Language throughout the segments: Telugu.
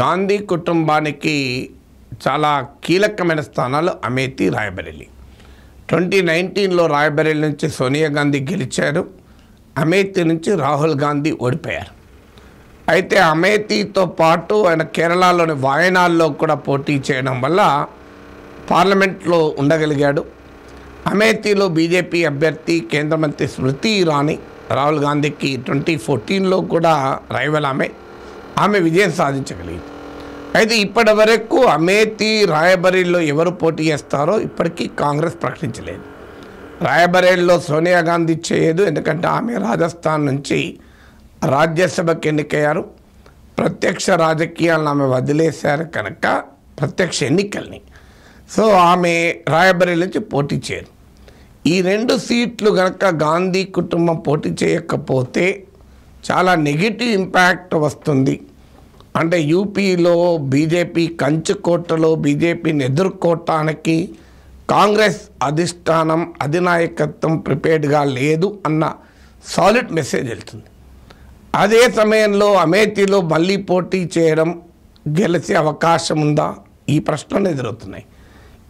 గాంధీ కుటుంబానికి చాలా కీలకమైన స్థానాలు అమేథీ, రాయ్బరేలీ. 2019లో రాయ్బరేలీ నుంచి సోనియా గాంధీ గెలిచారు. అమేథీ నుంచి రాహుల్ గాంధీ ఓడిపోయారు. అయితే అమేథీతో పాటు ఆయన కేరళలోని వాయనాడ్లో కూడా పోటీ చేయడం వల్ల పార్లమెంట్లో ఉండగలిగాడు. అమేథీలో బీజేపీ అభ్యర్థి కేంద్ర మంత్రి స్మృతి ఇరానీ రాహుల్ గాంధీకి 2014లో కూడా రైవల్ ఆమె విజయం సాధించగలిగింది. అయితే ఇప్పటి వరకు అమేథీ, రాయ్బరేలీలో ఎవరు పోటీ చేస్తారో ఇప్పటికీ కాంగ్రెస్ ప్రకటించలేదు. రాయ్బరేలీలో సోనియా గాంధీ చేయదు, ఎందుకంటే ఆమె రాజస్థాన్ నుంచి రాజ్యసభకు ఎన్నికయ్యారు. ప్రత్యక్ష రాజకీయాలను ఆమె వదిలేశారు కనుక ప్రత్యక్ష ఎన్నికల్ని. సో ఆమె రాయ్బరేలీ నుంచి పోటీ చేయరు. ఈ 2 సీట్లు కనుక గాంధీ కుటుంబం పోటీ చేయకపోతే చాలా నెగిటివ్ ఇంపాక్ట్ వస్తుంది. అంటే యూపీలో బీజేపీ కంచుకోటలో బీజేపీని ఎదుర్కోవటానికి కాంగ్రెస్ అధినాయకత్వం ప్రిపేర్డ్గా లేదు అన్న సాలిడ్ మెసేజ్ వెళ్తుంది. అదే సమయంలో అమేథీలో మళ్ళీ పోటీ చేయడం, గెలిచే అవకాశం ఉందా, ఈ ప్రశ్నలు ఎదురవుతున్నాయి.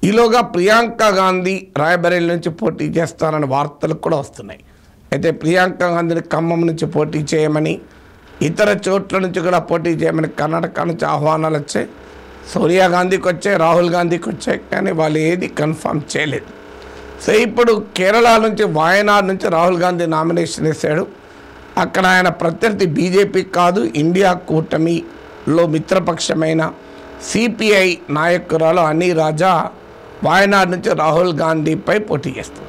ఈలోగా ప్రియాంక గాంధీ రాయ్బరేలీ నుంచి పోటీ చేస్తారన్న వార్తలు కూడా వస్తున్నాయి. అయితే ప్రియాంక గాంధీని ఖమ్మం నుంచి పోటీ చేయమని, ఇతర చోట్ల నుంచి కూడా పోటీ చేయమని కర్ణాటక నుంచి ఆహ్వానాలు వచ్చాయి. సోనియా గాంధీకి వచ్చాయి, రాహుల్ గాంధీకి వచ్చాయి, కానీ వాళ్ళు ఏది కన్ఫర్మ్ చేయలేదు. సో ఇప్పుడు కేరళ నుంచి వాయనాడ్ నుంచి రాహుల్ గాంధీ నామినేషన్ వేశాడు. అక్కడ ఆయన ప్రత్యర్థి బీజేపీ కాదు, ఇండియా కూటమిలో మిత్రపక్షమైన సిపిఐ నాయకురాలు అనీ రాజా వాయనాడ్ నుంచి రాహుల్ గాంధీపై పోటీ చేస్తారు.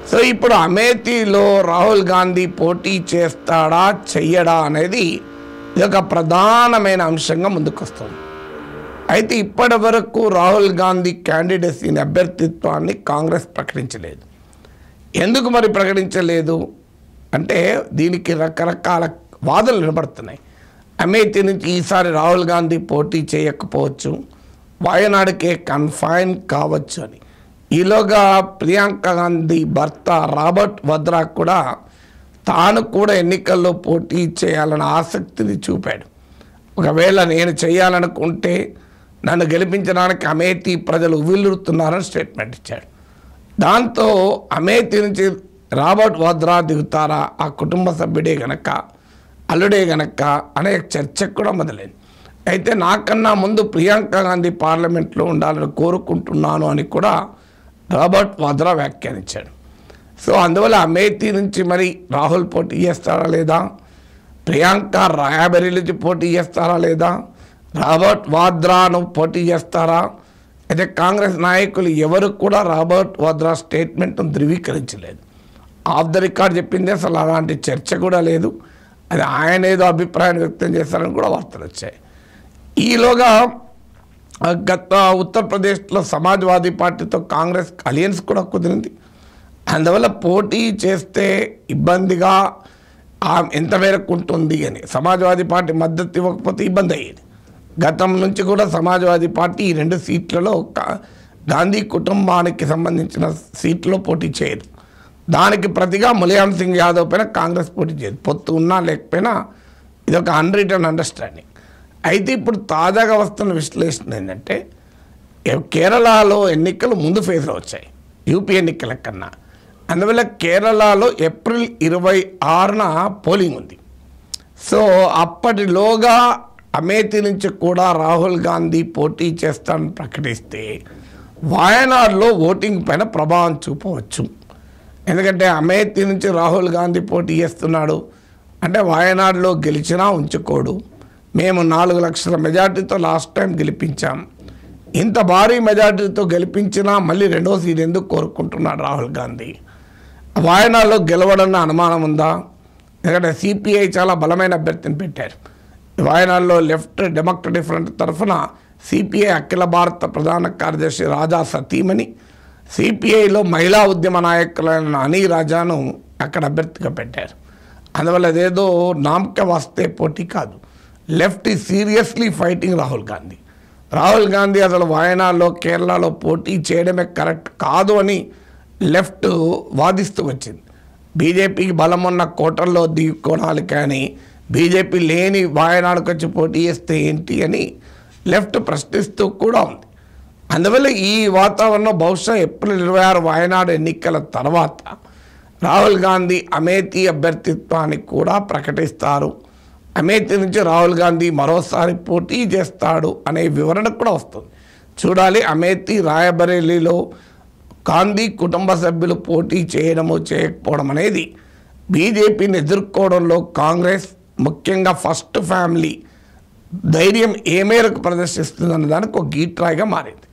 సో ఇప్పుడు అమేథీలో రాహుల్ గాంధీ పోటీ చేస్తాడా చెయ్యడా అనేది ఇది ఒక ప్రధానమైన అంశంగా ముందుకొస్తుంది. అయితే ఇప్పటి వరకు రాహుల్ గాంధీ క్యాండిడేసీని, అభ్యర్థిత్వాన్ని కాంగ్రెస్ ప్రకటించలేదు. ఎందుకు మరి ప్రకటించలేదు అంటే దీనికి రకరకాల వాదనలు వినబడుతున్నాయి. అమేథీ నుంచి ఈసారి రాహుల్ గాంధీ పోటీ చేయకపోవచ్చు, వాయనాడుకే కన్ఫైన్ కావచ్చు అని. ఈలోగా ప్రియాంక గాంధీ భర్త రాబర్ట్ వద్రా కూడా తాను కూడా ఎన్నికల్లో పోటీ చేయాలన్న ఆసక్తిని చూపాడు. ఒకవేళ నేను చేయాలనుకుంటే నన్ను గెలిపించడానికి అమేథీ ప్రజలు ఉవ్విల్లుతున్నారని స్టేట్మెంట్ ఇచ్చాడు. దాంతో అమేథీ నుంచి రాబర్ట్ వద్రా దిగుతారా, ఆ కుటుంబ సభ్యుడే గనక, అల్లుడే గనక అనే చర్చ కూడా మొదలైంది. అయితే నాకన్నా ముందు ప్రియాంక గాంధీ పార్లమెంట్లో ఉండాలని కోరుకుంటున్నాను అని కూడా రాబర్ట్ వద్రా వ్యాఖ్యానించాడు. సో అందువల్ల అమేథీ నుంచి మరి రాహుల్ పోటీ చేస్తారా లేదా, ప్రియాంక రాయ్బరేలీ నుంచి పోటీ చేస్తారా లేదా, రాబర్ట్ వాద్రాను పోటీ చేస్తారా? అయితే కాంగ్రెస్ నాయకులు ఎవరు కూడా రాబర్ట్ వద్రా స్టేట్మెంట్ను ధృవీకరించలేదు. ఆఫ్ ద రికార్డ్ చెప్పింది, అసలు అలాంటి చర్చ కూడా లేదు. అది ఆయన ఏదో అభిప్రాయాన్ని వ్యక్తం చేస్తారని కూడా వార్తలు వచ్చాయి. ఈలోగా గత ఉత్తరప్రదేశ్లో సమాజ్వాదీ పార్టీతో కాంగ్రెస్ అలియన్స్ కూడా కుదిరింది. అందువల్ల పోటీ చేస్తే ఇబ్బందిగా ఎంత మేరకు ఉంటుంది అని సమాజ్వాదీ పార్టీ మద్దతు ఇవ్వకపోతే ఇబ్బంది అయ్యేది. గతం నుంచి కూడా సమాజ్వాదీ పార్టీ ఈ 2 సీట్లలో గాంధీ కుటుంబానికి సంబంధించిన సీట్లో పోటీ చేయదు. దానికి ప్రతిగా ములాయం సింగ్ యాదవ్ పైన కాంగ్రెస్ పోటీ చేయదు. పొత్తు ఉన్నా లేకపోయినా ఇది ఒక అన్రిటర్న్ అండర్స్టాండింగ్. అయితే ఇప్పుడు తాజాగా వస్తున్న విశ్లేషణ ఏంటంటే కేరళలో ఎన్నికలు ముందు ఫేజ్లో వచ్చాయి యూపీ ఎన్నికల కన్నా. అందువల్ల కేరళలో ఏప్రిల్ 26న పోలింగ్ ఉంది. సో అప్పటిలోగా అమేథీ నుంచి కూడా రాహుల్ గాంధీ పోటీ చేస్తానని ప్రకటిస్తే వాయనాడ్లో ఓటింగ్ పైన ప్రభావం చూపవచ్చు. ఎందుకంటే అమేథీ నుంచి రాహుల్ గాంధీ పోటీ చేస్తున్నాడు అంటే వాయనాడ్లో గెలిచినా ఉంచుకోడు. మేము 4 లక్షల మెజార్టీతో లాస్ట్ టైం గెలిపించాం, ఇంత భారీ మెజార్టీతో గెలిపించినా మళ్ళీ 2వ సీట్ ఎందుకు కోరుకుంటున్నాడు రాహుల్ గాంధీ? వాయనాడ్లో గెలవడన్న అనుమానం ఉందా? ఎందుకంటే సిపిఐ చాలా బలమైన అభ్యర్థిని పెట్టారు. వాయనాడ్లో లెఫ్ట్ డెమోక్రటిక్ ఫ్రంట్ తరఫున సిపిఐ అఖిల భారత ప్రధాన కార్యదర్శి రాజా సతీమణి, సిపిఐలో మహిళా ఉద్యమ నాయకులైన అనీ రాజాను అక్కడ అభ్యర్థిగా పెట్టారు. అందువల్ల అదేదో నామక వాస్తే పోటీ కాదు. Left is seriously fighting Rahul Gandhi. Rahul Gandhi అసలు వాయనాడ్లో కేరళలో పోటీ చేయడమే కరెక్ట్ కాదు అని లెఫ్ట్ వాదిస్తూ వచ్చింది. బీజేపీకి బలం ఉన్న కోటల్లో దిగుకోవాలి, కానీ బీజేపీ లేని వాయనాడుకు వచ్చి పోటీ చేస్తే ఏంటి అని లెఫ్ట్ ప్రశ్నిస్తూ కూడా ఉంది. అందువల్ల ఈ వాతావరణం బహుశా ఏప్రిల్ 26 వాయనాడు ఎన్నికల తర్వాత రాహుల్ గాంధీ అమేథీ అభ్యర్థిత్వాన్ని కూడా ప్రకటిస్తారు. అమేథీ నుంచి రాహుల్ గాంధీ మరోసారి పోటీ చేస్తాడు అనే వివరణ కూడా వస్తుంది. చూడాలి అమేథీ రాయబరేలీలో గాంధీ కుటుంబ సభ్యులు పోటీ చేయడము చేయకపోవడం అనేది బీజేపీని ఎదుర్కోవడంలో కాంగ్రెస్ ముఖ్యంగా ఫస్ట్ ఫ్యామిలీ ధైర్యం ఏ మేరకు ప్రదర్శిస్తుందన్న దానికి ఒక గీట్రాయిగా మారింది.